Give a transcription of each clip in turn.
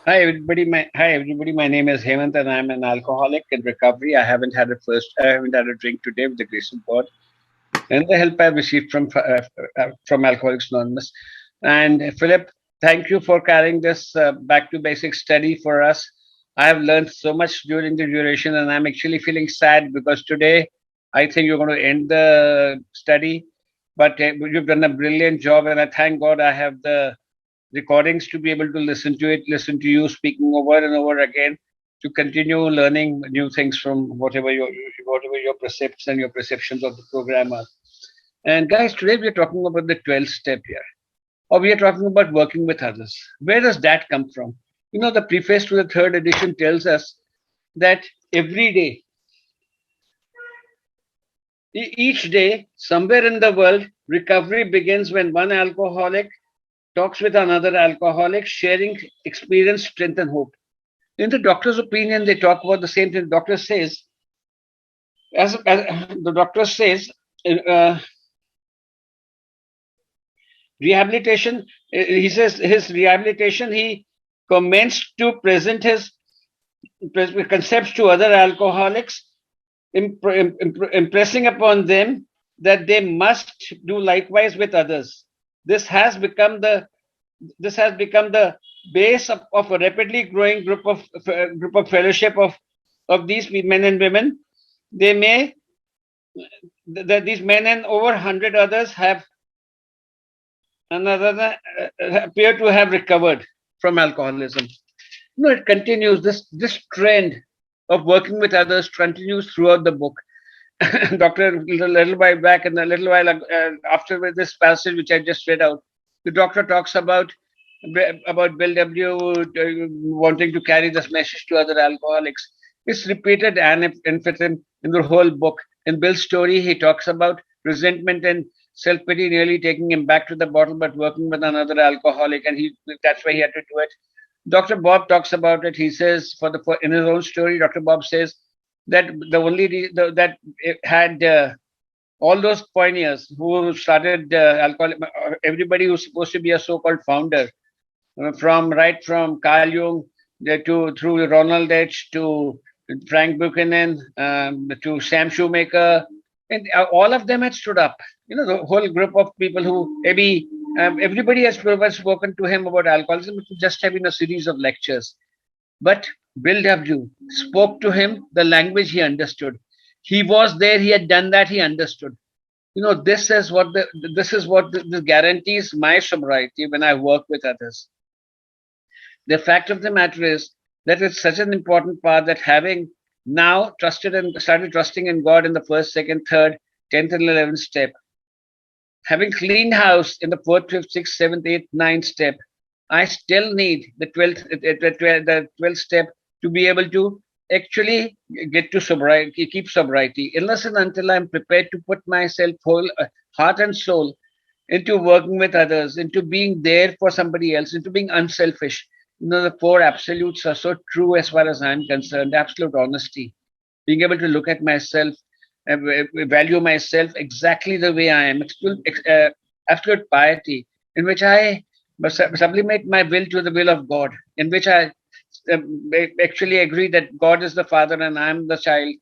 Hi everybody. My name is Hemant, and I'm an alcoholic in recovery. I haven't had a drink today with the grace of God and the help I've received from Alcoholics Anonymous. And Philip, thank you for carrying this back to basic study for us. I have learned so much during the duration, and I'm actually feeling sad because today I think you're going to end the study. But you've done a brilliant job, and I thank God I have the recordings to be able to listen to it, listen to you speaking over and over again, to continue learning new things from whatever your precepts and your perceptions of the program are. And guys, today we are talking about the 12th step here, or we are talking about working with others. Where does that come from? The preface to the third edition tells us that every day, each day, somewhere in the world, recovery begins when one alcoholic talks with another alcoholic, sharing experience, strength, and hope. In the doctor's opinion, they talk about the same thing. As the doctor says, uh, rehabilitation. He says his rehabilitation. He commenced to present his concepts to other alcoholics, impressing upon them that they must do likewise with others. This has become the this has become the base of a rapidly growing group of fellowship of these men and women. They may these men and over 100 others have another appear to have recovered from alcoholism. It continues. This trend of working with others continues throughout the book. Doctor, a little while back and a little while after this passage which I just read out, the doctor talks about Bill W. Wanting to carry this message to other alcoholics. It's repeated and infinitum in the whole book. In Bill's story, he talks about resentment and self pity nearly taking him back to the bottle, but working with another alcoholic, and that's why he had to do it. Dr. Bob talks about it. He says, in his own story, Dr. Bob says that that it had all those pioneers who started alcohol, everybody who's supposed to be a so-called founder, from Carl Jung to through Ronald H. to Frank Buchanan to Sam Shoemaker, and all of them had stood up. The whole group of people who maybe everybody has spoken to him about alcoholism, it would just have been a series of lectures. But Bill W. spoke to him the language he understood. He was there. He had done that. He understood. This is what this guarantees my sobriety when I work with others. The fact of the matter is that it's such an important part that having now trusted and started trusting in God in the first, second, third, 10th, and 11th step, having cleaned house in the fourth, fifth, sixth, seventh, eighth, ninth step, I still need the 12th step to be able to actually get to sobriety, keep sobriety, unless and until I'm prepared to put myself whole, heart and soul into working with others, into being there for somebody else, into being unselfish. The four absolutes are so true as far as I'm concerned. Absolute honesty, being able to look at myself, value myself exactly the way I am. Absolute piety, in which I sublimate my will to the will of God, in which I actually agree that God is the father and I'm the child,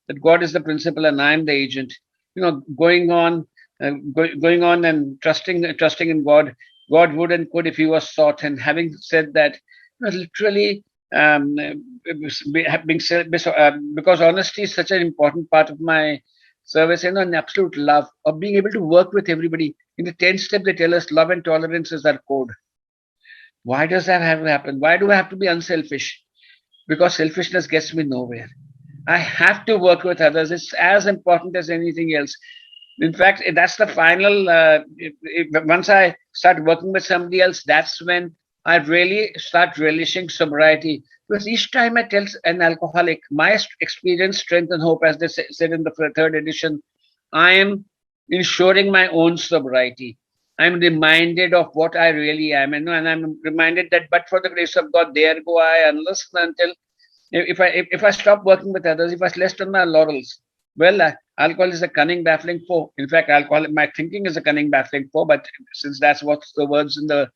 that God is the principal and I'm the agent. Going on and trusting in God. God would and could if He was sought. And having said that, literally being said, because honesty is such an important part of my service, an absolute love of being able to work with everybody. In the 10th step, they tell us love and tolerance is our code. Why does that have to happen? Why do I have to be unselfish? Because selfishness gets me nowhere. I have to work with others. It's as important as anything else. In fact, that's the final. Once I start working with somebody else, that's when I really start relishing sobriety. Because each time I tell an alcoholic my experience, strength, and hope, as they said in the third edition, I am ensuring my own sobriety. I'm reminded of what I really am, and I'm reminded that, but for the grace of God, there go I, unless and until if I stop working with others, if I rest on my laurels, well, alcohol is a cunning, baffling foe. In fact, my thinking is a cunning, baffling foe. But since that's what the words in the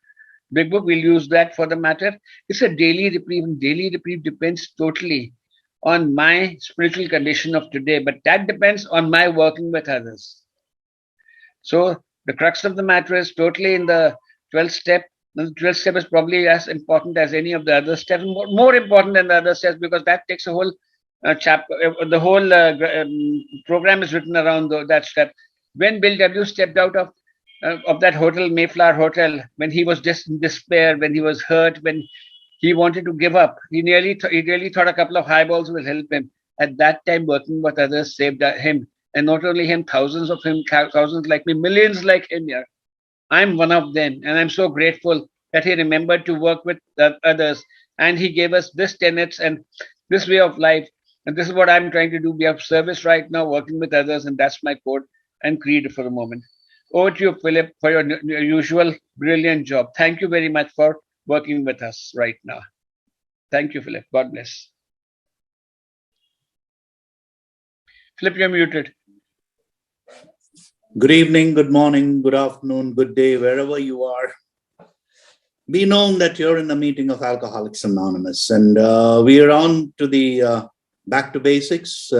big book. We'll use that for the matter. It's a daily reprieve, and daily reprieve depends totally on my spiritual condition of today, but that depends on my working with others. So the crux of the matter is totally in the 12th step. The 12th step is probably as important as any of the other steps, more important than the other steps, because that takes a whole chapter. The whole program is written around that step. When Bill W. stepped out of that hotel, Mayflower Hotel, when he was just in despair, when he was hurt, when he wanted to give up, he really thought a couple of highballs will help him. At that time, working with others saved him, and not only him, thousands like me, millions like him. Yeah, I'm one of them, and I'm so grateful that he remembered to work with others, and he gave us this tenets and this way of life. And this is what I'm trying to do. We have service right now, working with others, and that's my code and creed for the moment. Over to you, Philip, for your usual brilliant job. Thank you very much for working with us right now. Thank you, Philip. God bless. Philip, you're muted. Good evening, good morning, good afternoon, good day, wherever you are. Be known that you're in the meeting of Alcoholics Anonymous, and we are on to the Back to Basics.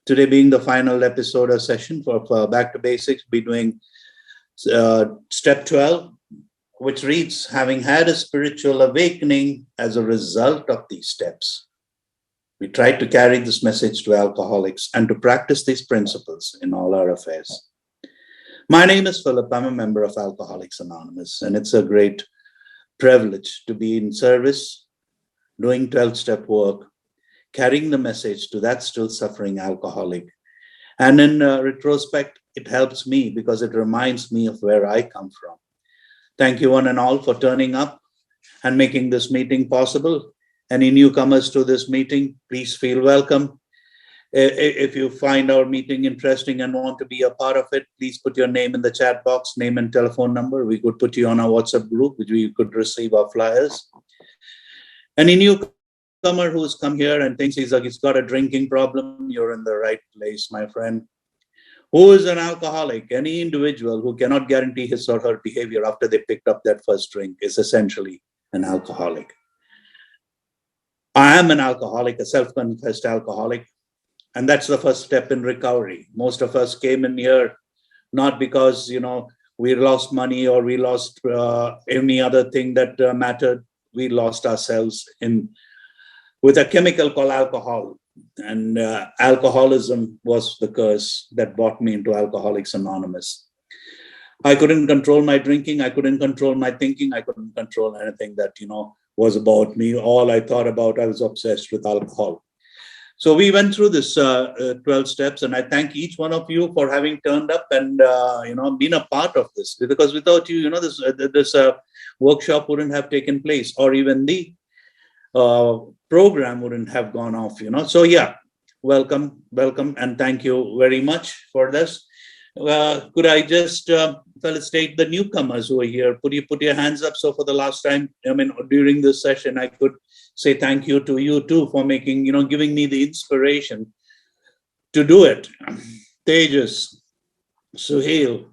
Today being the final episode or session for Back to Basics, be doing step 12, which reads, having had a spiritual awakening as a result of these steps. We try to carry this message to alcoholics and to practice these principles in all our affairs. My name is Philip. I'm a member of Alcoholics Anonymous, and it's a great privilege to be in service, doing 12-step work, carrying the message to that still suffering alcoholic. And in retrospect, it helps me because it reminds me of where I come from. Thank you one and all for turning up and making this meeting possible. Any newcomers to this meeting, please feel welcome. If you find our meeting interesting and want to be a part of it, please put your name in the chat box, name and telephone number. We could put you on our WhatsApp group, which we could receive our flyers. Any newcomer who's come here and thinks he's got a drinking problem, you're in the right place, my friend. Who is an alcoholic? Any individual who cannot guarantee his or her behavior after they picked up that first drink is essentially an alcoholic. I am an alcoholic, a self-confessed alcoholic. And that's the first step in recovery. Most of us came in here not because, we lost money or we lost any other thing that mattered. We lost ourselves with a chemical called alcohol. And alcoholism was the curse that brought me into Alcoholics Anonymous. I couldn't control my drinking. I couldn't control my thinking. I couldn't control anything that, was about me. All I thought about, I was obsessed with alcohol. So we went through this 12 steps, and I thank each one of you for having turned up and been a part of this. Because without you, this workshop wouldn't have taken place, or even the program wouldn't have gone off. So yeah, welcome, and thank you very much for this. Could I just felicitate the newcomers who are here? Put your hands up. So for the last time, during this session, I could say thank you to you too for making, giving me the inspiration to do it. Tejas, Suhail,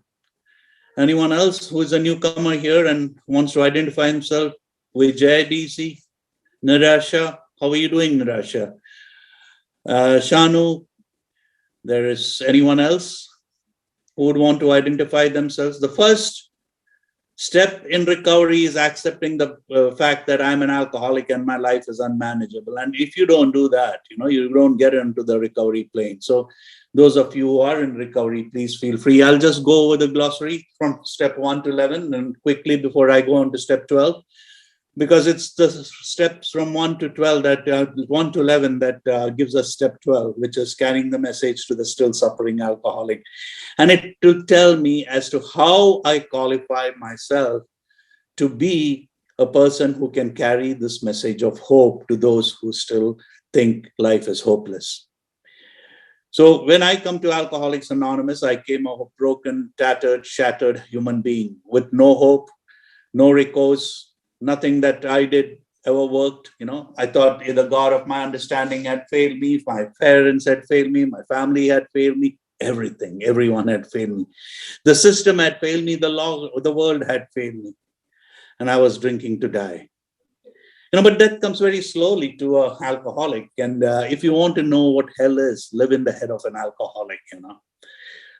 anyone else who is a newcomer here and wants to identify himself? Vijay DC, Nirasha, how are you doing, Nirasha? Shanu, there is anyone else who would want to identify themselves? The first step in recovery is accepting the fact that I'm an alcoholic and my life is unmanageable. And if you don't do that, you don't get into the recovery plane. So those of you who are in recovery, please feel free. I'll just go over the glossary from step 1 to 11 and quickly before I go on to step 12, because it's the steps from 1 to 12 that 1 to 11 that gives us step 12, which is carrying the message to the still suffering alcoholic. And it to tell me as to how I qualify myself to be a person who can carry this message of hope to those who still think life is hopeless. So when I come to Alcoholics Anonymous, I came of a broken, tattered, shattered human being with no hope, no recourse. Nothing that I did ever worked. I thought the God of my understanding had failed me. My parents had failed me. My family had failed me. Everyone had failed me. The system had failed me. The law, the world had failed me. and I was drinking to die. But death comes very slowly to an alcoholic. And if you want to know what hell is, live in the head of an alcoholic,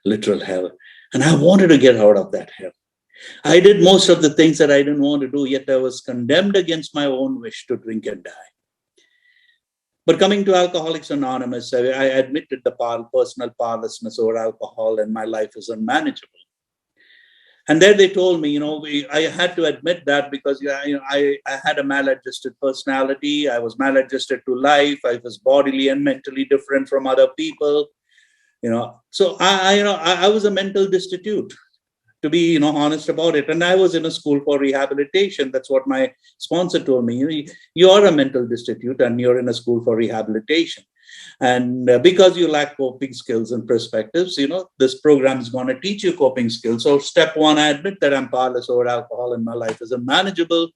literal hell. And I wanted to get out of that hell. I did most of the things that I didn't want to do, yet I was condemned against my own wish to drink and die. But coming to Alcoholics Anonymous, I admitted the personal powerlessness over alcohol, and my life is unmanageable. And there they told me, I had to admit that because I had a maladjusted personality. I was maladjusted to life. I was bodily and mentally different from other people. So I was a mental destitute, to be honest about it. And I was in a school for rehabilitation. That's what my sponsor told me. You are a mental destitute and you're in a school for rehabilitation. And because you lack coping skills and perspectives, this program is going to teach you coping skills. So step one, I admit that I'm powerless over alcohol and my life is unmanageable.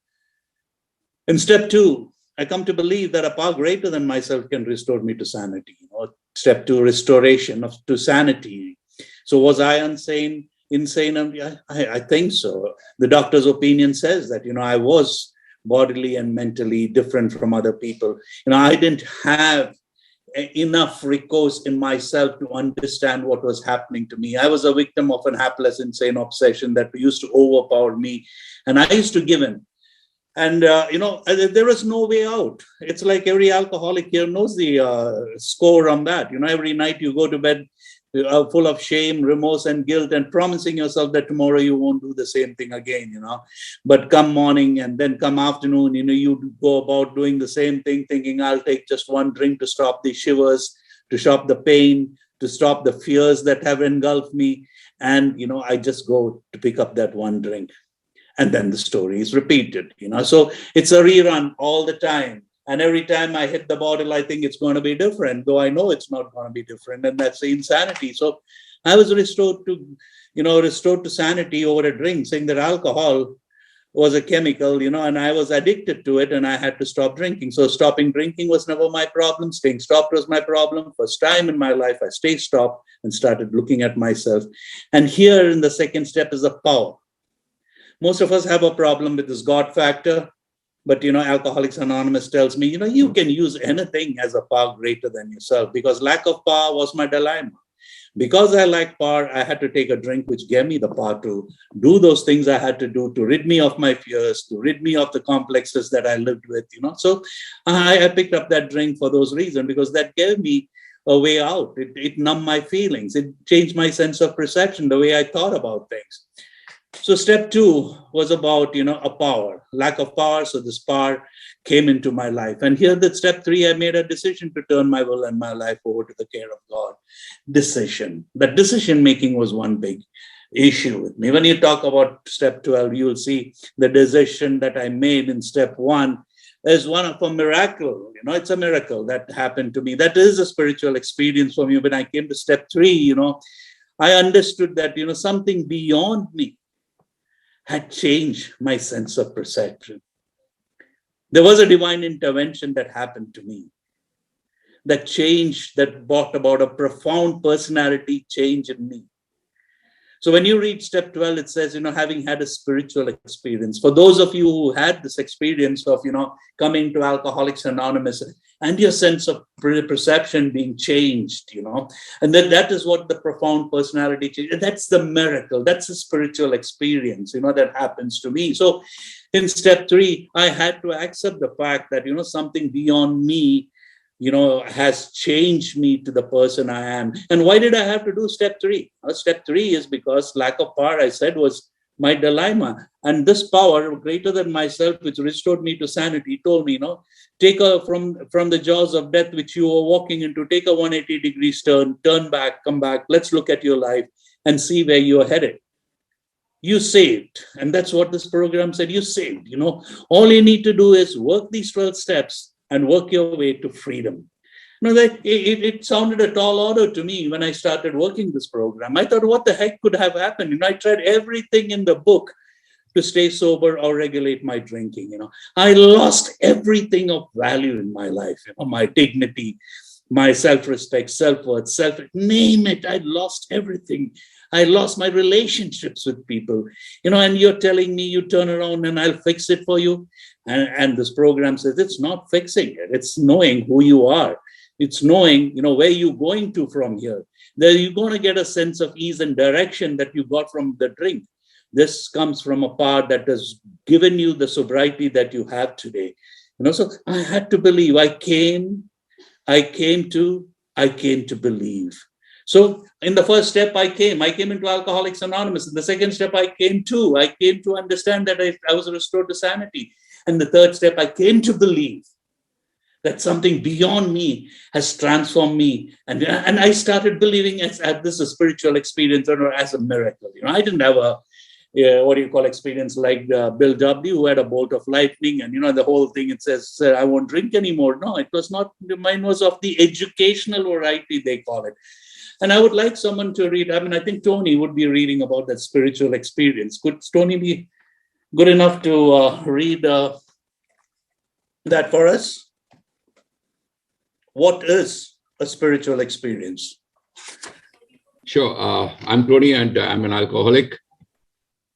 In step two, I come to believe that a power greater than myself can restore me to sanity. Step two, restoration to sanity. So was I insane? I think so. The doctor's opinion says that, I was bodily and mentally different from other people. I didn't have enough recourse in myself to understand what was happening to me. I was a victim of an hapless, insane obsession that used to overpower me, and I used to give in. And there was no way out. It's like every alcoholic here knows the score on that. Every night you go to bed full of shame, remorse, and guilt, and promising yourself that tomorrow you won't do the same thing again, But come morning and then come afternoon, you go about doing the same thing, thinking I'll take just one drink to stop the shivers, to stop the pain, to stop the fears that have engulfed me. And, I just go to pick up that one drink. And then the story is repeated, So it's a rerun all the time. And every time I hit the bottle, I think it's going to be different, though I know it's not going to be different. And that's the insanity. So I was restored to sanity over a drink, saying that alcohol was a chemical, and I was addicted to it and I had to stop drinking. So stopping drinking was never my problem. Staying stopped was my problem. First time in my life, I stayed stopped and started looking at myself. And here in the second step is the power. Most of us have a problem with this God factor. But, Alcoholics Anonymous tells me, you can use anything as a power greater than yourself, because lack of power was my dilemma. Because I lacked power, I had to take a drink, which gave me the power to do those things I had to do to rid me of my fears, to rid me of the complexes that I lived with, So I picked up that drink for those reasons, because that gave me a way out. It numbed my feelings. It changed my sense of perception, the way I thought about things. So step two was about, a power, lack of power. So this power came into my life. And here at step three, I made a decision to turn my will and my life over to the care of God. Decision. That decision making was one big issue with me. When you talk about step 12, you'll see the decision that I made in step one is one of a miracle. It's a miracle that happened to me. That is a spiritual experience for me. When I came to step three, I understood that, something beyond me had changed my sense of perception. There was a divine intervention that happened to me, that changed, that brought about a profound personality change in me. So when you read step 12, it says, having had a spiritual experience. For those of you who had this experience of, coming to Alcoholics Anonymous and your sense of perception being changed, and that is what the profound personality change. That's the miracle. That's a spiritual experience, that happens to me. So in step 3, I had to accept the fact that, something beyond me has changed me to the person I am. And why did I have to do step 3? Step 3 is because lack of power, I said, was my dilemma. And this power greater than myself, which restored me to sanity, told me, take a from the jaws of death, which you were walking into, take a 180 degrees turn back, come back. Let's look at your life and see where you are headed. You saved. And that's what this program said. You saved. All you need to do is work these 12 steps and work your way to freedom. It sounded a tall order to me when I started working this program. I thought, what the heck could have happened? I tried everything in the book to stay sober or regulate my drinking. I lost everything of value in my life, my dignity, my self-respect, self-worth, name it. I lost everything. I lost my relationships with people, and you're telling me you turn around and I'll fix it for you. And this program says it's not fixing it. It's knowing who you are. It's knowing, where you're going to from here. Then you're going to get a sense of ease and direction that you got from the drink. This comes from a part that has given you the sobriety that you have today. So I had to believe. I came to believe. So in the first step, I came into Alcoholics Anonymous. In the second step, I came to understand that I was restored to sanity. And the third step, I came to believe that something beyond me has transformed me. And I started believing as this a spiritual experience or as a miracle. I didn't have a experience like Bill W., who had a bolt of lightning, and the whole thing, it says, I won't drink anymore. No, it was not. Mine was of the educational variety, they call it. And I would like someone to read. I think Tony would be reading about that spiritual experience. Could Tony be good enough to read that for us? What is a spiritual experience? Sure. I'm Tony, and I'm an alcoholic.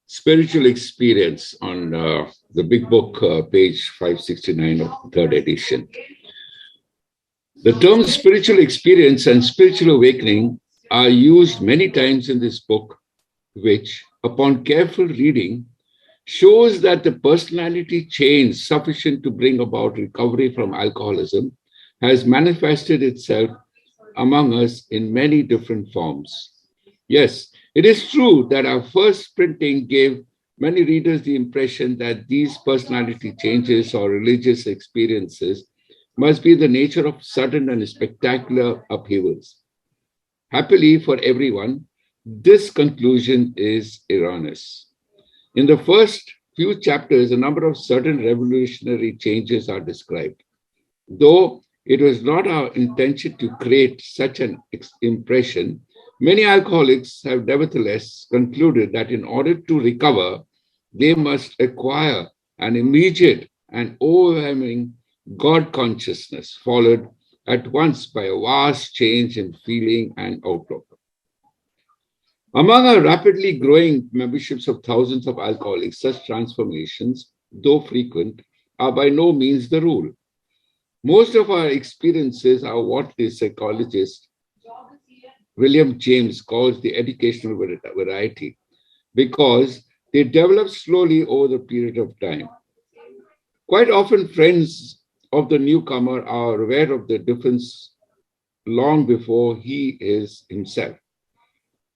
Spiritual experience on the big book, page 569 of the third edition. The terms spiritual experience and spiritual awakening are used many times in this book, which, upon careful reading, shows that the personality change sufficient to bring about recovery from alcoholism has manifested itself among us in many different forms. Yes, it is true that our first printing gave many readers the impression that these personality changes or religious experiences must be the nature of sudden and spectacular upheavals. Happily for everyone, this conclusion is erroneous. In the first few chapters, a number of sudden revolutionary changes are described. Though it was not our intention to create such an impression, many alcoholics have nevertheless concluded that in order to recover, they must acquire an immediate and overwhelming God consciousness, followed at once by a vast change in feeling and outlook. Among our rapidly growing memberships of thousands of alcoholics, such transformations, though frequent, are by no means the rule. Most of our experiences are what the psychologist William James calls the educational variety, because they develop slowly over the period of time. Quite often, friends of the newcomer are aware of the difference long before he is himself.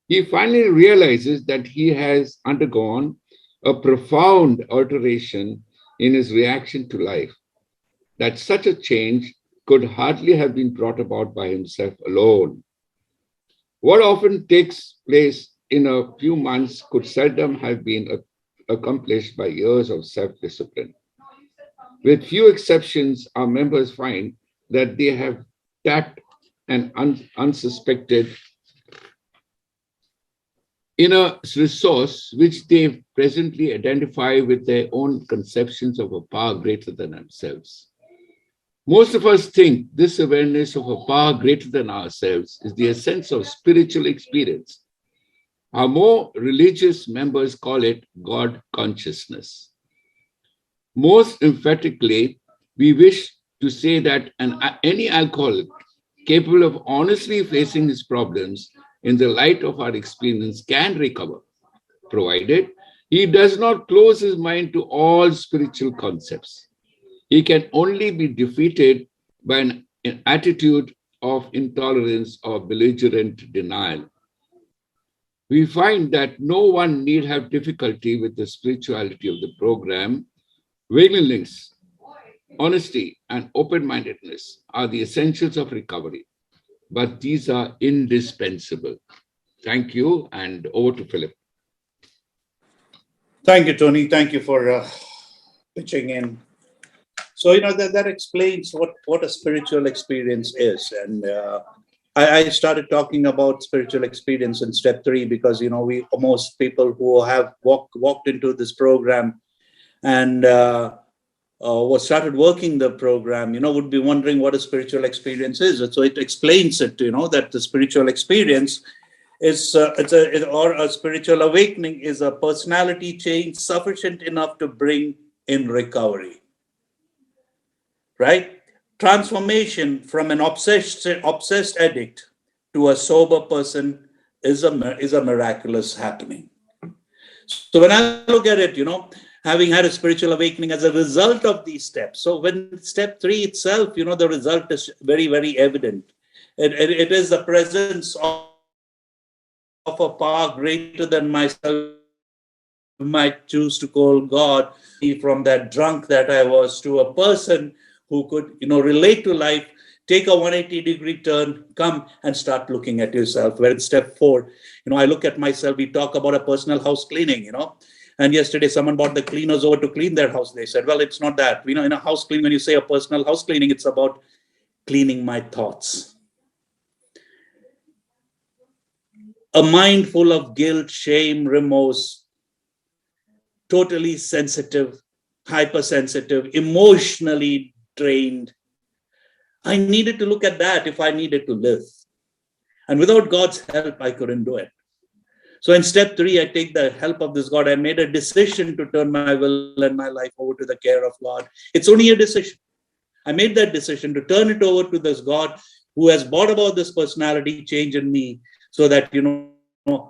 He finally realizes that he has undergone a profound alteration in his reaction to life, that such a change could hardly have been brought about by himself alone. What often takes place in a few months could seldom have been accomplished by years of self-discipline. With few exceptions, our members find that they have tapped an unsuspected inner resource which they presently identify with their own conceptions of a power greater than themselves. Most of us think this awareness of a power greater than ourselves is the essence of spiritual experience. Our more religious members call it God consciousness. Most emphatically, we wish to say that any alcoholic capable of honestly facing his problems in the light of our experience can recover, provided he does not close his mind to all spiritual concepts. He can only be defeated by an attitude of intolerance or belligerent denial. We find that no one need have difficulty with the spirituality of the program. Willingness, honesty, and open-mindedness are the essentials of recovery, but these are indispensable. Thank you, and over to Philip. Thank you, Tony. Thank you for pitching in. So, that explains what a spiritual experience is. And I started talking about spiritual experience in step 3 because, most people who have walked into this program and started working the program, would be wondering what a spiritual experience is. And so it explains it, that the spiritual experience is, or a spiritual awakening is a personality change sufficient enough to bring in recovery, right? Transformation from an obsessed addict to a sober person is a miraculous happening. So when I look at it, having had a spiritual awakening as a result of these steps. So when step 3 itself, the result is very, very evident. It is the presence of a power greater than myself, might choose to call God, from that drunk that I was to a person who could, relate to life, take a 180-degree turn, come and start looking at yourself. Where in step 4, I look at myself, we talk about a personal house cleaning, and yesterday someone brought the cleaners over to clean their house. They said, well, it's not that. In a house cleaning, when you say a personal house cleaning, it's about cleaning my thoughts. A mind full of guilt, shame, remorse, totally sensitive, hypersensitive, emotionally drained. I needed to look at that if I needed to live. And without God's help, I couldn't do it. So in step 3, I take the help of this God. I made a decision to turn my will and my life over to the care of God. It's only a decision. I made that decision to turn it over to this God who has brought about this personality change in me, so that,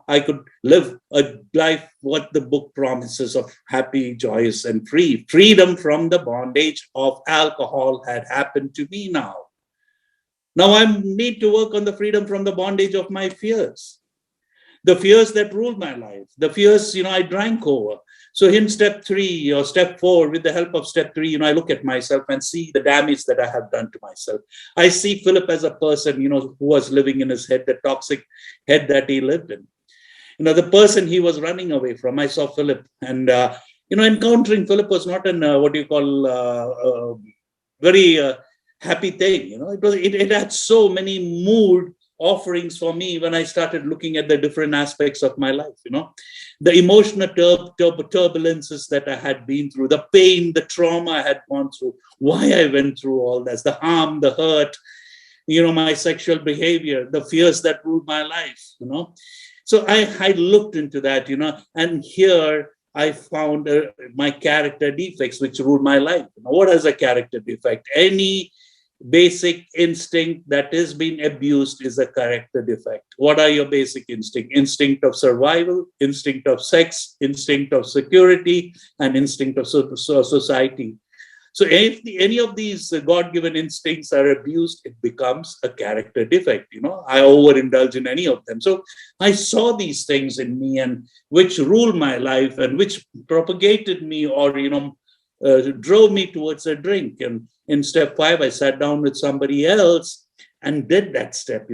I could live a life what the book promises of happy, joyous, and free. Freedom from the bondage of alcohol had happened to me now. Now I need to work on the freedom from the bondage of my fears. The fears that ruled my life. The fears, I drank over. So in step 3 or step 4, with the help of step 3, I look at myself and see the damage that I have done to myself. I see Philip as a person, who was living in his head, the toxic head that he lived in. The person he was running away from. I saw Philip, and, encountering Philip was not an, very happy thing. It had so many mood offerings for me when I started looking at the different aspects of my life, the emotional turbulences that I had been through, the pain, the trauma I had gone through, why I went through all this, the harm, the hurt, my sexual behavior, the fears that ruled my life, So I looked into that, and here I found my character defects, which ruled my life. What is a character defect? Any basic instinct that is being abused is a character defect. What are your basic instincts? Instinct of survival, instinct of sex, instinct of security, and instinct of society. So if any of these God-given instincts are abused, it becomes a character defect. I overindulge in any of them. So I saw these things in me, and which ruled my life and which propagated me, or drove me towards a drink. And in step 5, I sat down with somebody else and did that step,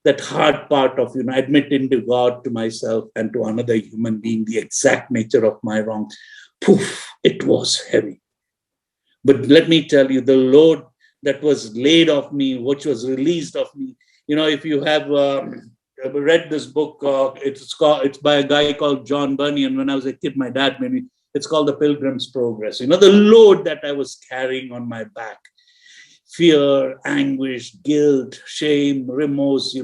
that hard part of, admitting to God, to myself, and to another human being the exact nature of my wrong. Poof, it was heavy. But let me tell you, the load that was laid off me, which was released of me, if you have read this book, it's by a guy called John Bunyan. When I was a kid, my dad made me. It's called The Pilgrim's Progress. The load that I was carrying on my back, fear, anguish, guilt, shame, remorse,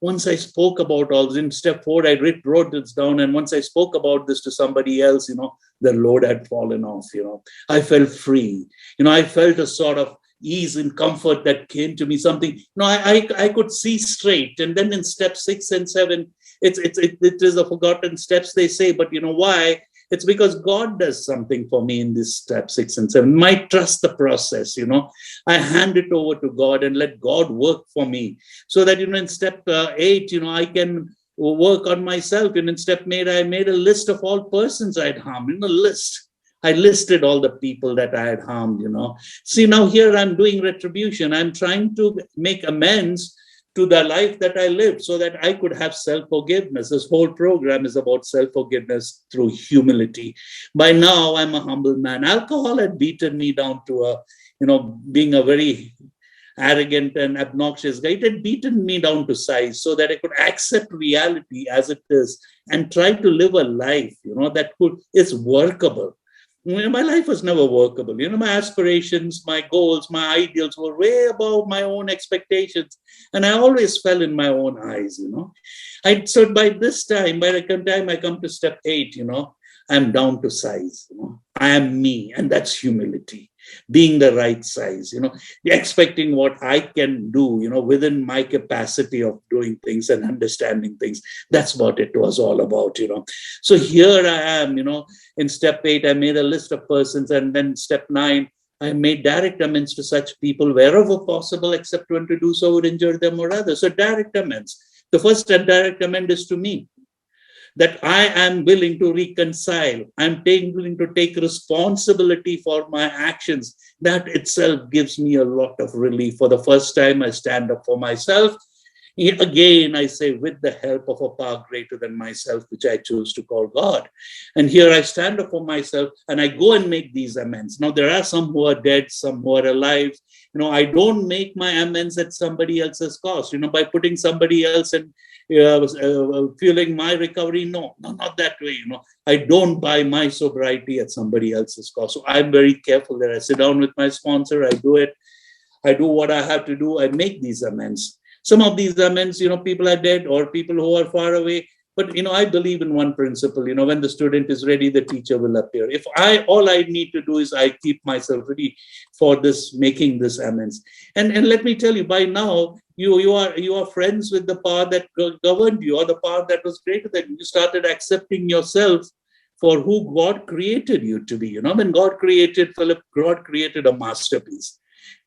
Once I spoke about all this, in step 4, I wrote this down. And once I spoke about this to somebody else, the load had fallen off, I felt free. I felt a sort of ease and comfort that came to me, something, I could see straight. And then in step 6 and 7, it is the forgotten steps, they say, but why? It's because God does something for me in this step 6 and 7. Might trust the process, I hand it over to God and let God work for me, so that, in step 8, I can work on myself. And in step 8, I made a list of all persons I'd harmed, I listed all the people that I had harmed, See, now here I'm doing retribution. I'm trying to make amends to the life that I lived, so that I could have self-forgiveness. This whole program is about self-forgiveness through humility. By now, I'm a humble man. Alcohol had beaten me down to being a very arrogant and obnoxious guy. It had beaten me down to size, so that I could accept reality as it is and try to live a life, that is workable. My life was never workable. My aspirations, my goals, my ideals were way above my own expectations. And I always fell in my own eyes. So by this time, by the time I come to step 8, I'm down to size. I am me, and that's humility, being the right size, expecting what I can do, within my capacity of doing things and understanding things. That's what it was all about. So here I am, in step 8, I made a list of persons, and then step 9, I made direct amends to such people wherever possible, except when to do so would injure them or others. So direct amends. The first direct amend is to me, that I am willing to reconcile. I'm willing to take responsibility for my actions. That itself gives me a lot of relief. For the first time, I stand up for myself. Again, I say, with the help of a power greater than myself, which I choose to call God. And here I stand up for myself and I go and make these amends. Now, there are some who are dead, some who are alive. I don't make my amends at somebody else's cost, by putting somebody else and fueling my recovery. No, not that way. I don't buy my sobriety at somebody else's cost. So I'm very careful that I sit down with my sponsor. I do it. I do what I have to do. I make these amends. Some of these amends, people are dead or people who are far away. But, I believe in one principle, when the student is ready, the teacher will appear. If all I need to do is I keep myself ready for making this amends. And let me tell you, by now, you are friends with the power that governed you, or the power that was greater than you. You started accepting yourself for who God created you to be. When God created Philip, God created a masterpiece.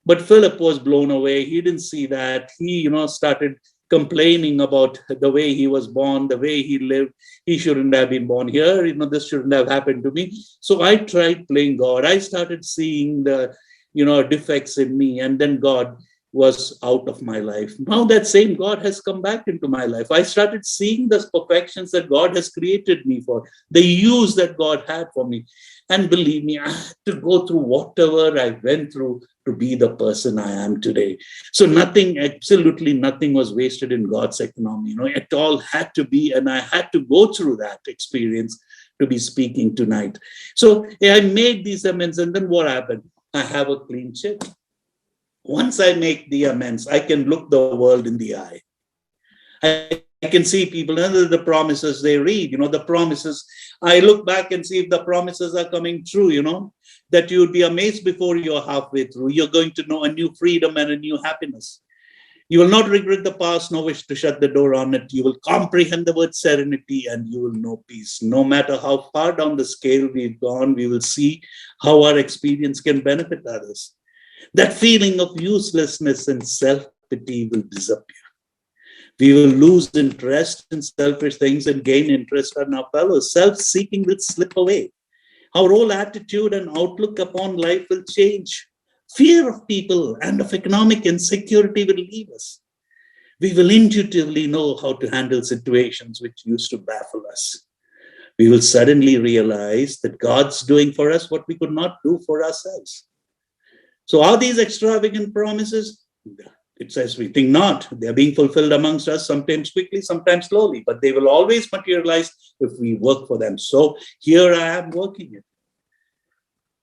But Philip was blown away. He didn't see that. He, started complaining about the way he was born, the way he lived. He shouldn't have been born here. This shouldn't have happened to me. So I tried playing God. I started seeing the, defects in me. And then God was out of my life. Now that same God has come back into my life. I started seeing the perfections that God has created me for, the use that God had for me. And believe me, I had to go through whatever I went through to be the person I am today. So absolutely nothing was wasted in God's economy. It all had to be, and I had to go through that experience to be speaking tonight. So I made these amends, and then what happened? I have a clean chip. Once I make the amends, I can look the world in the eye. I can see people, the promises they read, the promises. I look back and see if the promises are coming true, that you would be amazed before you're halfway through. You're going to know a new freedom and a new happiness. You will not regret the past, nor wish to shut the door on it. You will comprehend the word serenity, and you will know peace. No matter how far down the scale we've gone, we will see how our experience can benefit others. That feeling of uselessness and self-pity will disappear. We will lose interest in selfish things and gain interest in our fellows. Self-seeking will slip away. Our whole attitude and outlook upon life will change. Fear of people and of economic insecurity will leave us. We will intuitively know how to handle situations which used to baffle us. We will suddenly realize that God's doing for us what we could not do for ourselves. So are these extravagant promises? It says we think not. They're being fulfilled amongst us, sometimes quickly, sometimes slowly, but they will always materialize if we work for them. So here I am working it.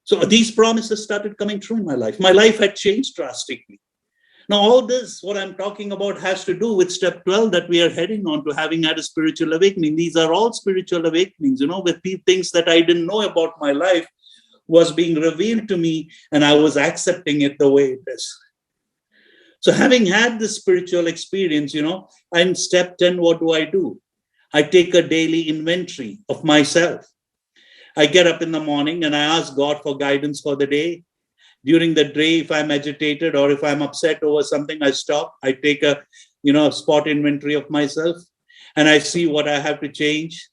So these promises started coming true in my life. My life had changed drastically. Now, all this, what I'm talking about, has to do with step 12 that we are heading on to, having had a spiritual awakening. These are all spiritual awakenings, with things that I didn't know about my life was being revealed to me, and I was accepting it the way it is. So having had this spiritual experience, in step 10, what do? I take a daily inventory of myself. I get up in the morning and I ask God for guidance for the day. During the day, if I'm agitated or if I'm upset over something, I stop. I take a spot inventory of myself, and I see what I have to change.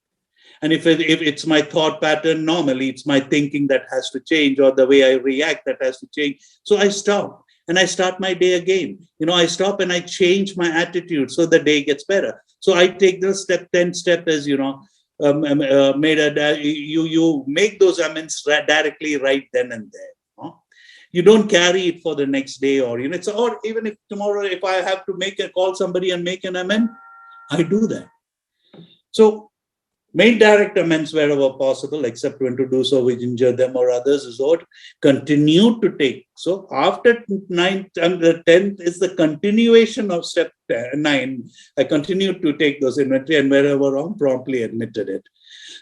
And if it's my thought pattern, normally it's my thinking that has to change, or the way I react that has to change. So I stop and I start my day again. I stop and I change my attitude so the day gets better. So I take the step 10 step as, you make those amends directly right then and there. You don't carry it for the next day, or or even if tomorrow, if I have to call somebody and make an amend, I do that. So Made direct amends wherever possible, except when to do so which injure them or others, is what continued to take. So after 9th and the 10th is the continuation of step 9. I continued to take those inventory, and wherever wrong, promptly admitted it.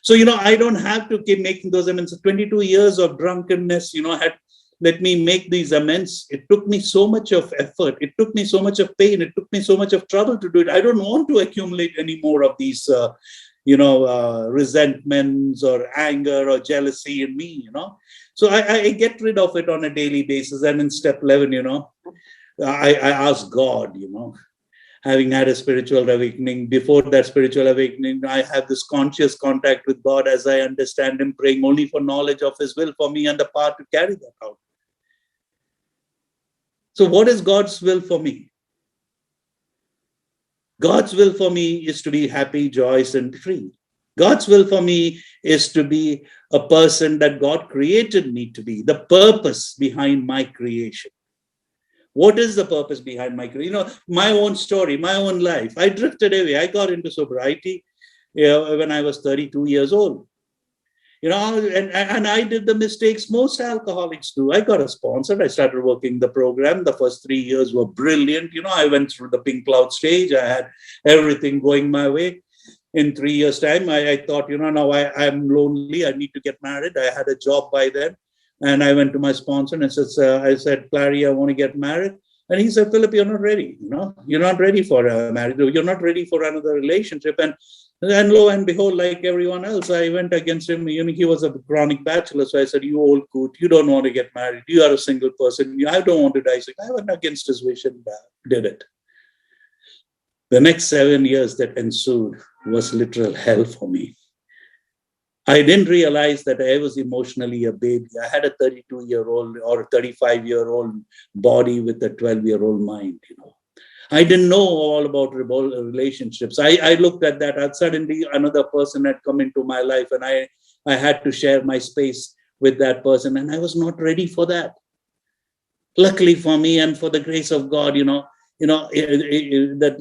So, I don't have to keep making those amends. 22 years of drunkenness, had let me make these amends. It took me so much of effort. It took me so much of pain. It took me so much of trouble to do it. I don't want to accumulate any more of these resentments or anger or jealousy in me, So I get rid of it on a daily basis. And in step 11, I ask God, having had a spiritual awakening. Before that spiritual awakening, I have this conscious contact with God as I understand Him, praying only for knowledge of His will for me and the power to carry that out. So what is God's will for me? God's will for me is to be happy, joyous, and free. God's will for me is to be a person that God created me to be, the purpose behind my creation. What is the purpose behind my creation? My own story, my own life. I drifted away. I got into sobriety when I was 32 years old. And I did the mistakes most alcoholics do. I got a sponsor. I started working the program. The first 3 years were brilliant. I went through the pink cloud stage. I had everything going my way. In 3 years' time, I thought, now I'm lonely. I need to get married. I had a job by then. And I went to my sponsor and I said, Clary, I want to get married. And he said, Philip, you're not ready. You're not ready for a marriage. You're not ready for another relationship. And lo and behold, like everyone else, I went against him. He was a chronic bachelor. So I said, you old coot, you don't want to get married. You are a single person. I don't want to die. So I went against his wish and did it. The next 7 years that ensued was literal hell for me. I didn't realize that I was emotionally a baby. I had a 32-year-old or a 35-year-old body with a 12-year-old mind, I didn't know all about relationships. I looked at that, and suddenly another person had come into my life, and I had to share my space with that person, and I was not ready for that. Luckily for me and for the grace of God, that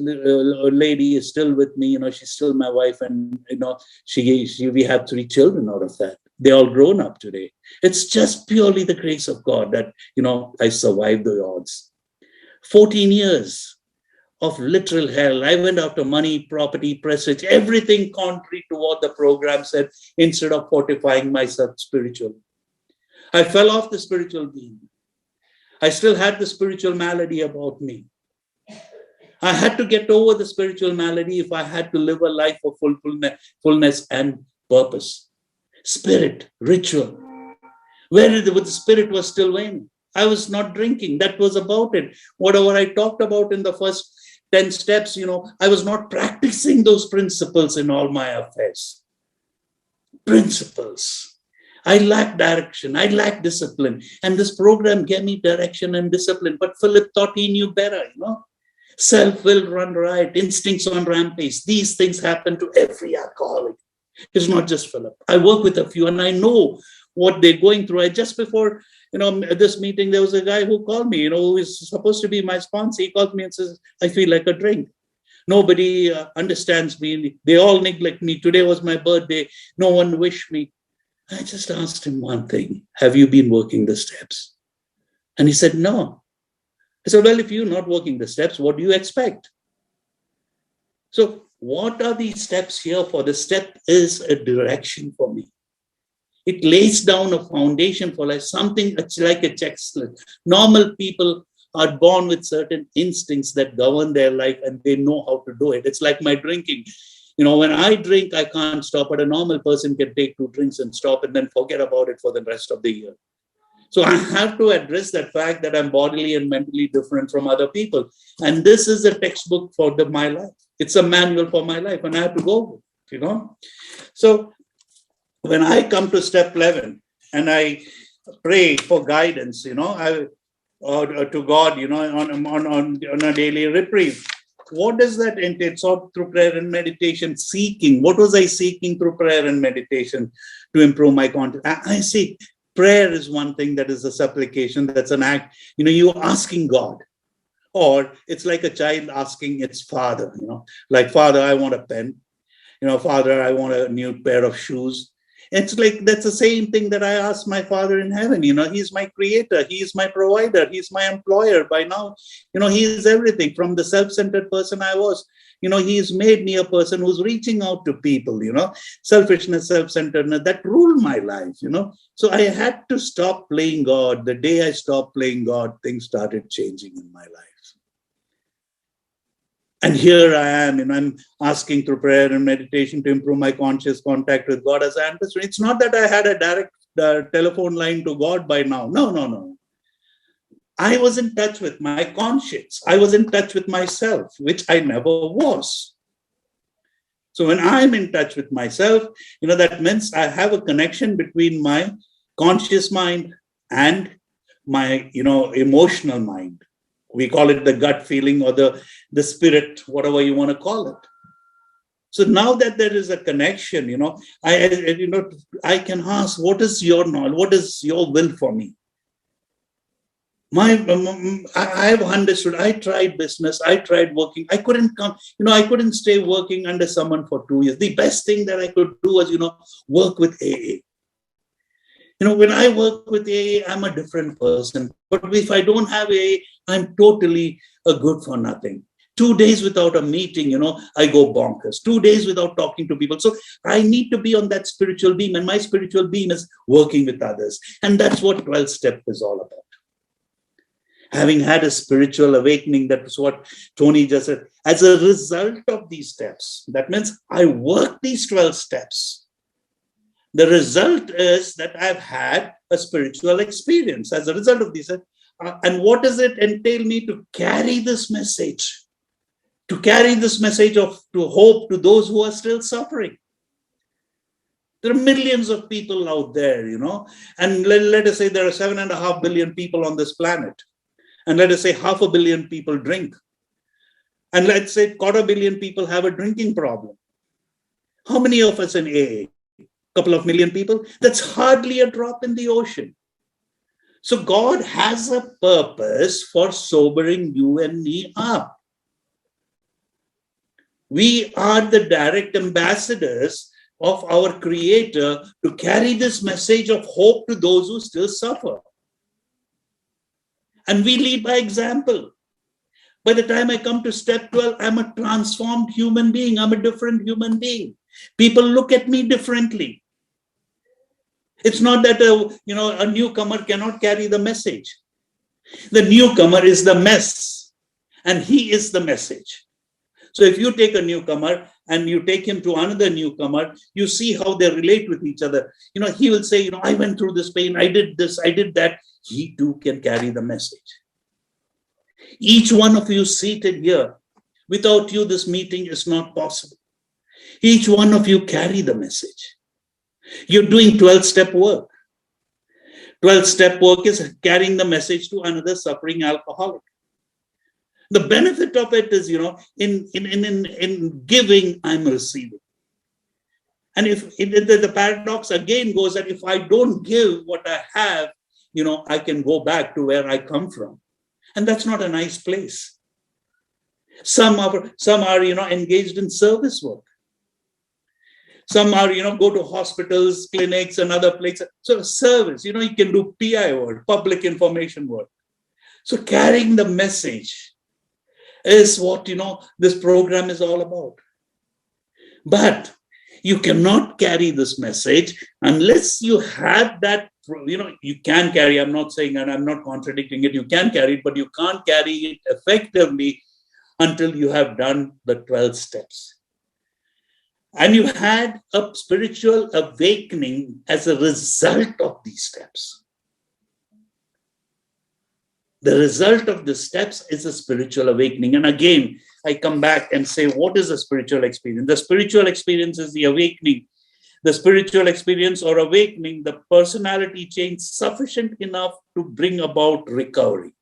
lady is still with me. She's still my wife, and we have 3 children out of that. They're all grown up today. It's just purely the grace of God that I survived the odds. 14 years of literal hell. I went after money, property, prestige, everything contrary to what the program said, instead of fortifying myself spiritually. I fell off the spiritual beam. I still had the spiritual malady about me. I had to get over the spiritual malady if I had to live a life of fullness and purpose. Spirit, ritual. Where the spirit was still waning. I was not drinking. That was about it. Whatever I talked about in the first 10 steps, I was not practicing those principles in all my affairs. Principles. I lacked direction. I lacked discipline. And this program gave me direction and discipline. But Philip thought he knew better, Self-will run riot, instincts on rampage. These things happen to every alcoholic. It's not just Philip. I work with a few and I know what they're going through. Just before this meeting, there was a guy who called me, who is supposed to be my sponsor. He called me and says, I feel like a drink. Nobody understands me. They all neglect me. Today was my birthday. No one wished me. I just asked him one thing. Have you been working the steps? And he said, no. I said, well, if you're not working the steps, what do you expect? So what are these steps here for? The step is a direction for me. It lays down a foundation for life, something like a checklist. Normal people are born with certain instincts that govern their life and they know how to do it. It's like my drinking. When I drink, I can't stop, but a normal person can take 2 drinks and stop and then forget about it for the rest of the year. So I have to address that fact that I'm bodily and mentally different from other people. And this is a textbook for my life. It's a manual for my life and I have to go, So when I come to step 11 and I pray for guidance, to God, on a daily reprieve, what does that entail? So through prayer and meditation, seeking. What was I seeking through prayer and meditation to improve my content? I see prayer is one thing, that is a supplication. That's an act. You asking God. Or it's like a child asking its father, like, Father, I want a pen. Father, I want a new pair of shoes. It's like, that's the same thing that I asked my Father in heaven. He's my creator. He's my provider. He's my employer. By now, he is everything. From the self-centered person I was, he's made me a person who's reaching out to people, selfishness, self-centeredness, that ruled my life, So I had to stop playing God. The day I stopped playing God, things started changing in my life. And here I am, I'm asking through prayer and meditation to improve my conscious contact with God as I understood. It's not that I had a direct telephone line to God by now. No. I was in touch with my conscience. I was in touch with myself, which I never was. So when I'm in touch with myself, that means I have a connection between my conscious mind and my, emotional mind. We call it the gut feeling or the spirit, whatever you want to call it. So now that there is a connection, I can ask, what is your knowledge? What is your will for me? I have understood. I tried business. I tried working. I couldn't I couldn't stay working under someone for 2 years. The best thing that I could do was, work with AA. When I work with AA, I'm a different person. But if I don't have AA, I'm totally a good for nothing. 2 days without a meeting, I go bonkers. 2 days without talking to people. So I need to be on that spiritual beam. And my spiritual beam is working with others. And that's what 12 Step is all about. Having had a spiritual awakening, that was what Tony just said. As a result of these steps, that means I work these 12 steps. The result is that I've had a spiritual experience as a result of this. And what does it entail me to carry this message? To carry this message to hope to those who are still suffering. There are millions of people out there, and let us say there are 7.5 billion people on this planet. And let us say 500 million people drink. And let's say 250 million people have a drinking problem. How many of us in AA? Couple of million people? That's hardly a drop in the ocean. So God has a purpose for sobering you and me up. We are the direct ambassadors of our Creator to carry this message of hope to those who still suffer. And we lead by example. By the time I come to step 12, I'm a transformed human being. I'm a different human being. People look at me differently. It's not that a newcomer cannot carry the message. The newcomer is the mess, and he is the message. So if you take a newcomer and you take him to another newcomer, you see how they relate with each other. He will say, I went through this pain, I did this, I did that. He too can carry the message. Each one of you seated here, without you, this meeting is not possible. Each one of you carry the message. You're doing 12-step work. 12-step work is carrying the message to another suffering alcoholic. The benefit of it is, in giving, I'm receiving. And if the paradox again goes that if I don't give what I have, I can go back to where I come from. And that's not a nice place. Some are, engaged in service work. Some are, go to hospitals, clinics, and other places. So service, you can do PI work, public information work. So carrying the message is what, this program is all about. But you cannot carry this message unless you have that, you can carry, I'm not saying, and I'm not contradicting it, you can carry it, but you can't carry it effectively until you have done the 12 steps. And you had a spiritual awakening as a result of these steps. The result of the steps is a spiritual awakening. And again, I come back and say, what is a spiritual experience? The spiritual experience is the awakening. The spiritual experience or awakening, the personality change sufficient enough to bring about recovery.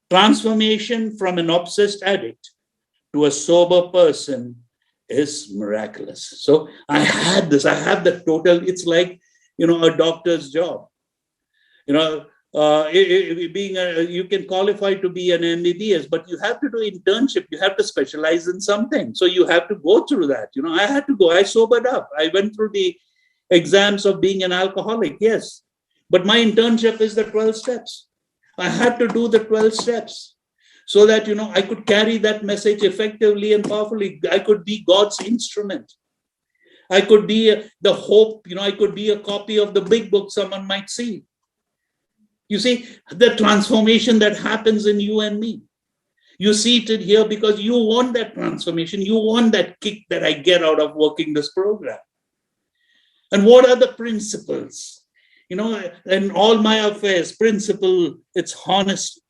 Transformation from an obsessed addict to a sober person is miraculous. So I have the total, it's like, a doctor's job. you can qualify to be an MBBS, but you have to do internship. You have to specialize in something. So you have to go through that. I had to go. I sobered up. I went through the exams of being an alcoholic. Yes. But my internship is the 12 steps. I had to do the 12 steps so that, I could carry that message effectively and powerfully. I could be God's instrument. I could be the hope, I could be a copy of the big book someone might see. You see, the transformation that happens in you and me. You see it here because you want that transformation. You want that kick that I get out of working this program. And what are the principles? In all my affairs, principle, it's honesty.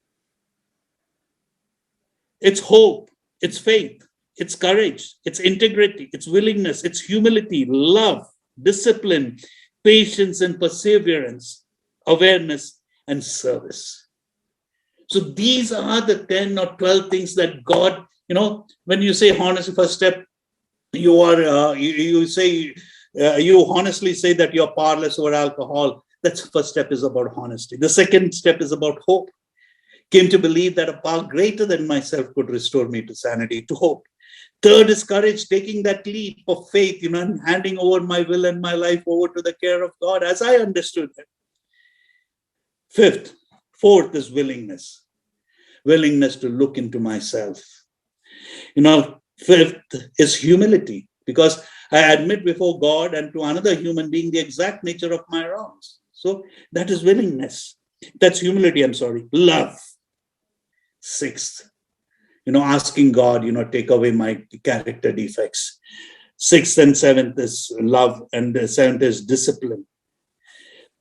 It's hope. It's faith. It's courage. It's integrity. It's willingness. It's humility, love, discipline, patience and perseverance, awareness and service. So these are the 10 or 12 things that God, when you say honesty, first step, you honestly say that you're powerless over alcohol. That's the first step is about honesty. The second step is about hope. Came to believe that a power greater than myself could restore me to sanity, to hope. Third is courage, taking that leap of faith, and handing over my will and my life over to the care of God as I understood it. Fourth is willingness to look into myself. Fifth is humility, because I admit before God and to another human being the exact nature of my wrongs. So that is willingness. That's humility, love. Sixth, asking God, take away my character defects. Sixth and seventh is love, and the seventh is discipline.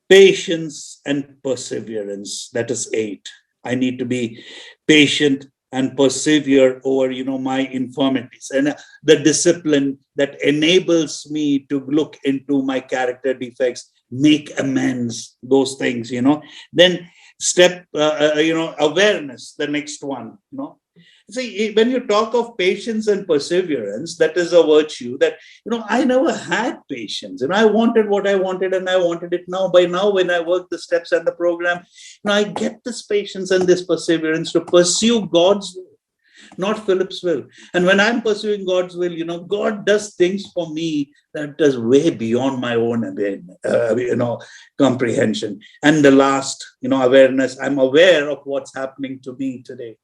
Patience and perseverance, that is 8. I need to be patient and persevere over, my infirmities, and the discipline that enables me to look into my character defects, make amends, those things, Then step, awareness, the next one, See, when you talk of patience and perseverance, that is a virtue that, I never had patience. I wanted what I wanted and I wanted it now. By now, when I work the steps and the program, I get this patience and this perseverance to pursue God's will, not Philip's will. And when I'm pursuing God's will, God does things for me that is way beyond my own, comprehension. And the last, awareness, I'm aware of what's happening to me today.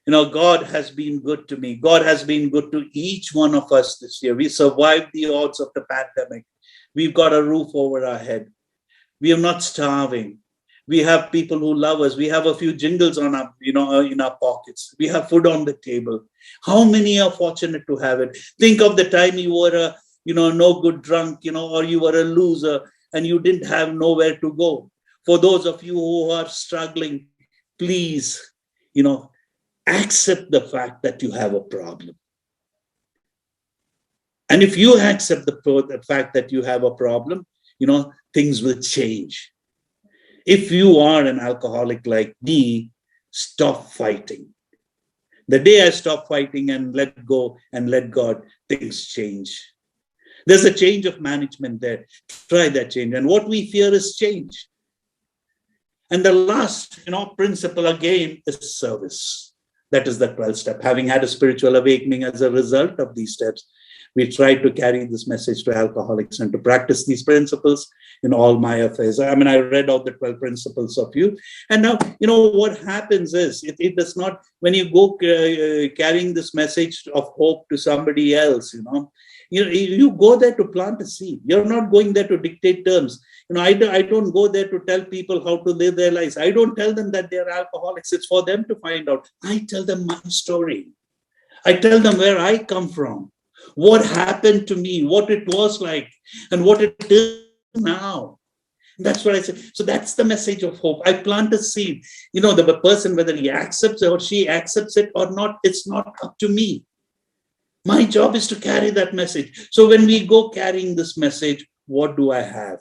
God has been good to me. God has been good to each one of us this year. We survived the odds of the pandemic. We've got a roof over our head. We are not starving. We have people who love us. We have a few jingles on our, in our pockets. We have food on the table. How many are fortunate to have it? Think of the time you were a, no good drunk, or you were a loser and you didn't have nowhere to go. For those of you who are struggling, please, accept the fact that you have a problem. And if you accept the fact that you have a problem, things will change. If you are an alcoholic like me, stop fighting. The day I stop fighting and let go and let God, things change. There's a change of management there. Try that change. And what we fear is change. And the last, principle again is service. That is the 12th step. Having had a spiritual awakening as a result of these steps, we try to carry this message to alcoholics and to practice these principles in all my affairs. I read out the 12 principles of you. And now, what happens is, it does not, when you go carrying this message of hope to somebody else, you go there to plant a seed. You're not going there to dictate terms. I don't go there to tell people how to live their lives. I don't tell them that they're alcoholics. It's for them to find out. I tell them my story. I tell them where I come from, what happened to me, what it was like, and what it is now. That's what I say. So that's the message of hope. I plant a seed. The person, whether he accepts it or she accepts it or not, it's not up to me. My job is to carry that message. So when we go carrying this message, what do I have?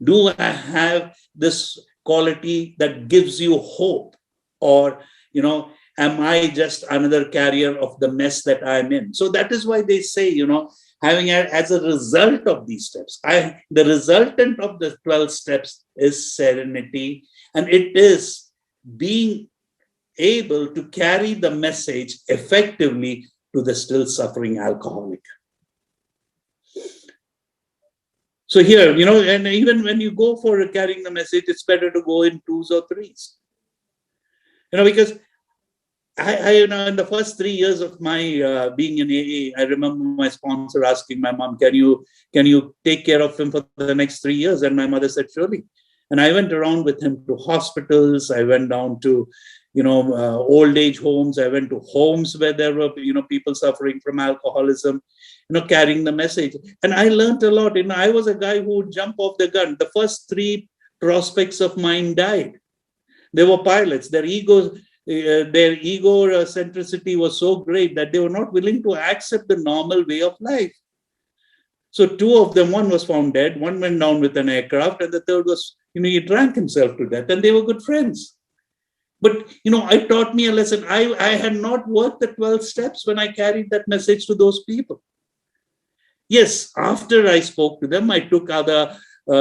Do I have this quality that gives you hope? Or, am I just another carrier of the mess that I'm in? So that is why they say, having as a result of these steps. The resultant of the 12 steps is serenity, and it is being able to carry the message effectively to the still suffering alcoholic. So here, and even when you go for carrying the message, it's better to go in twos or threes. Because in the first 3 years of my being in AA, I remember my sponsor asking my mom, can you take care of him for the next 3 years? And my mother said, surely. And I went around with him to hospitals. I went down to, old age homes. I went to homes where there were, people suffering from alcoholism, carrying the message. And I learned a lot. I was a guy who would jump off the gun. The first 3 prospects of mine died. They were pilots. Their egocentricity was so great that they were not willing to accept the normal way of life. So 2 of them, one was found dead, one went down with an aircraft, and the third was, he drank himself to death, and they were good friends. But, it taught me a lesson. I had not worked the 12 steps when I carried that message to those people. Yes, after I spoke to them, I took other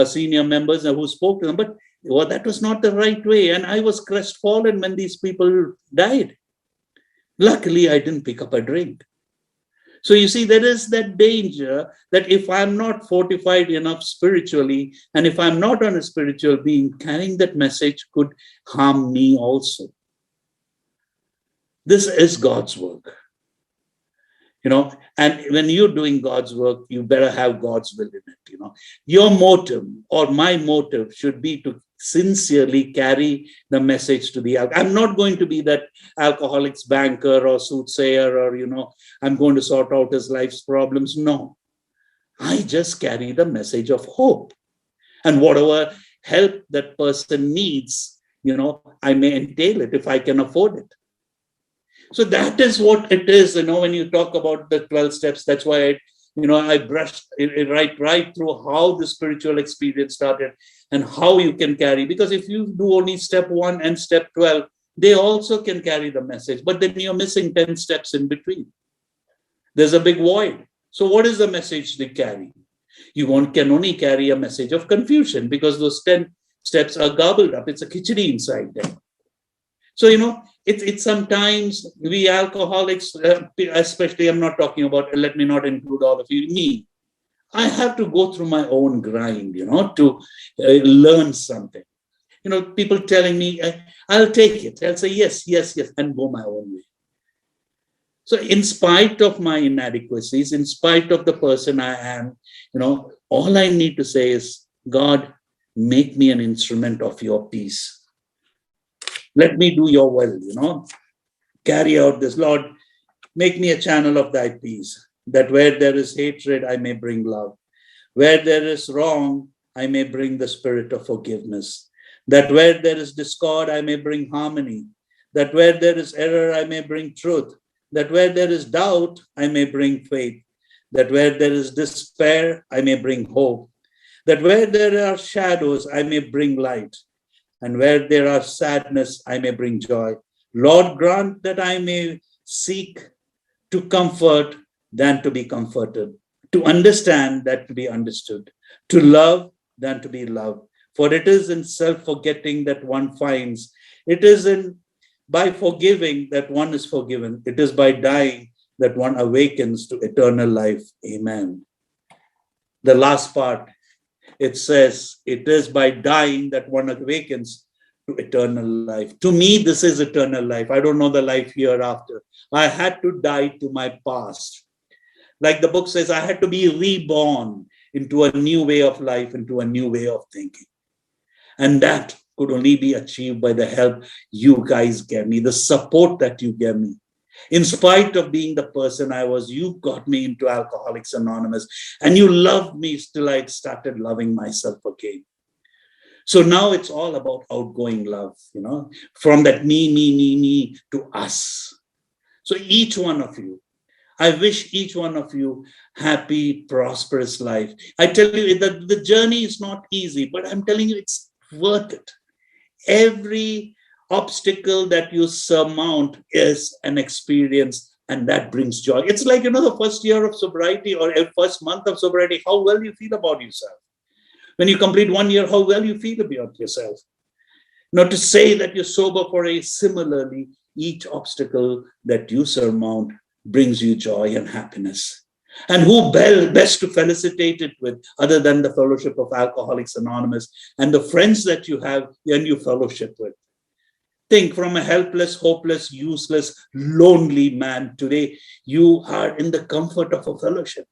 senior members who spoke to them, but that was not the right way. And I was crestfallen when these people died. Luckily, I didn't pick up a drink. So you see, there is that danger that if I'm not fortified enough spiritually, and if I'm not on a spiritual being, carrying that message could harm me also. This is God's work. And when you're doing God's work, you better have God's will in it. Your motive or my motive should be to sincerely carry the message to the alcoholic. I'm not going to be that alcoholic's banker or soothsayer or, I'm going to sort out his life's problems. No, I just carry the message of hope. And whatever help that person needs, I may entail it if I can afford it. So that is what it is, when you talk about the 12 steps. That's why I brushed it right through how the spiritual experience started and how you can carry. Because if you do only step 1 and step 12, they also can carry the message. But then you're missing 10 steps in between. There's a big void. So what is the message they carry? You can only carry a message of confusion because those 10 steps are gobbled up. It's a khichdi inside them. So, it's sometimes we alcoholics, especially, I'm not talking about, let me not include all of you, me. I have to go through my own grind, to learn something. People telling me, I'll take it. I'll say, yes, and go my own way. So in spite of my inadequacies, in spite of the person I am, all I need to say is, God, make me an instrument of your peace. Let me do your will, carry out this. Lord, make me a channel of thy peace, that where there is hatred, I may bring love. Where there is wrong, I may bring the spirit of forgiveness. That where there is discord, I may bring harmony. That where there is error, I may bring truth. That where there is doubt, I may bring faith. That where there is despair, I may bring hope. That where there are shadows, I may bring light. And where there are sadness, I may bring joy. Lord, grant that I may seek to comfort than to be comforted, to understand than to be understood, to love than to be loved. For it is in self-forgetting that one finds. It is by forgiving that one is forgiven. It is by dying that one awakens to eternal life. Amen. The last part, it says, it is by dying that one awakens to eternal life. To me, this is eternal life. I don't know the life hereafter. I had to die to my past. Like the book says, I had to be reborn into a new way of life, into a new way of thinking. And that could only be achieved by the help you guys gave me, the support that you gave me. In spite of being the person I was, you got me into Alcoholics Anonymous, and you loved me till I started loving myself again. So now it's all about outgoing love, from that me to us. So each one of you, I wish each one of you happy, prosperous life. I tell you that the journey is not easy, but I'm telling you it's worth it. Every obstacle that you surmount is an experience And that brings joy. It's like, the first year of sobriety or first month of sobriety, how well you feel about yourself. When you complete 1 year, how well you feel about yourself. Not to say that you're sober for a similarly, each obstacle that you surmount brings you joy and happiness. And who best to felicitate it with other than the fellowship of Alcoholics Anonymous and the friends that you have and you fellowship with. Think, from a helpless, hopeless, useless, lonely man, today you are in the comfort of a fellowship.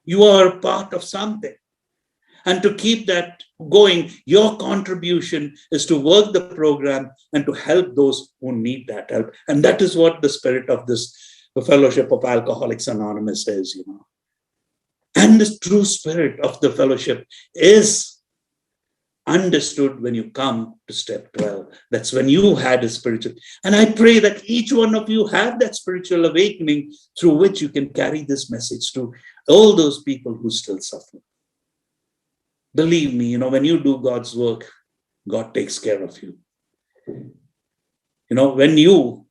You are part of something. And to keep that going, your contribution is to work the program and to help those who need that help. And that is what the spirit of this fellowship of Alcoholics Anonymous is, And the true spirit of the fellowship is understood when you come to step 12. That's when you had a spiritual. And I pray that each one of you have that spiritual awakening through which you can carry this message to all those people who still suffer. Believe me, when you do God's work, God takes care of you. When you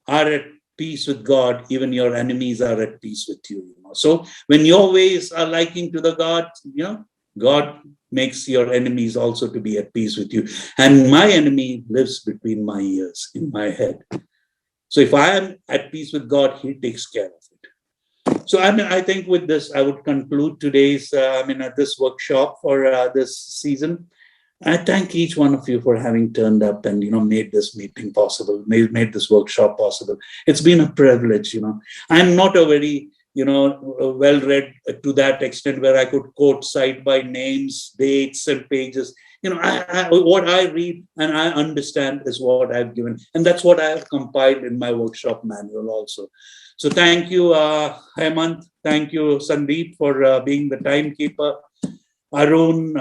are at peace with God, even your enemies are at peace with you. So when your ways are liking to the God, God makes your enemies also to be at peace with you. And my enemy lives between my ears, in my head. So if I am at peace with God, he takes care of it. So I think with this, I would conclude today's, this workshop for this season. I thank each one of you for having turned up and, made this meeting possible, made this workshop possible. It's been a privilege, I'm not a very, well-read to that extent where I could quote site by names, dates, and pages. What I read and I understand is what I've given. And that's what I have compiled in my workshop manual also. So thank you, Hemant. Thank you, Sandeep, for being the timekeeper. Arun,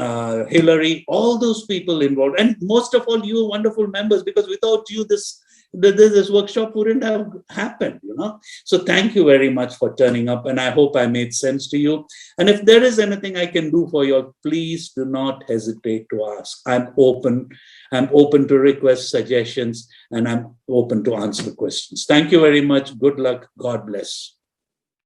Hillary, all those people involved. And most of all, you wonderful members, because without you, this workshop wouldn't have happened, So thank you very much for turning up. And I hope I made sense to you. And if there is anything I can do for you, please do not hesitate to ask. I'm open to requests, suggestions, and I'm open to answer questions. Thank you very much. Good luck. God bless.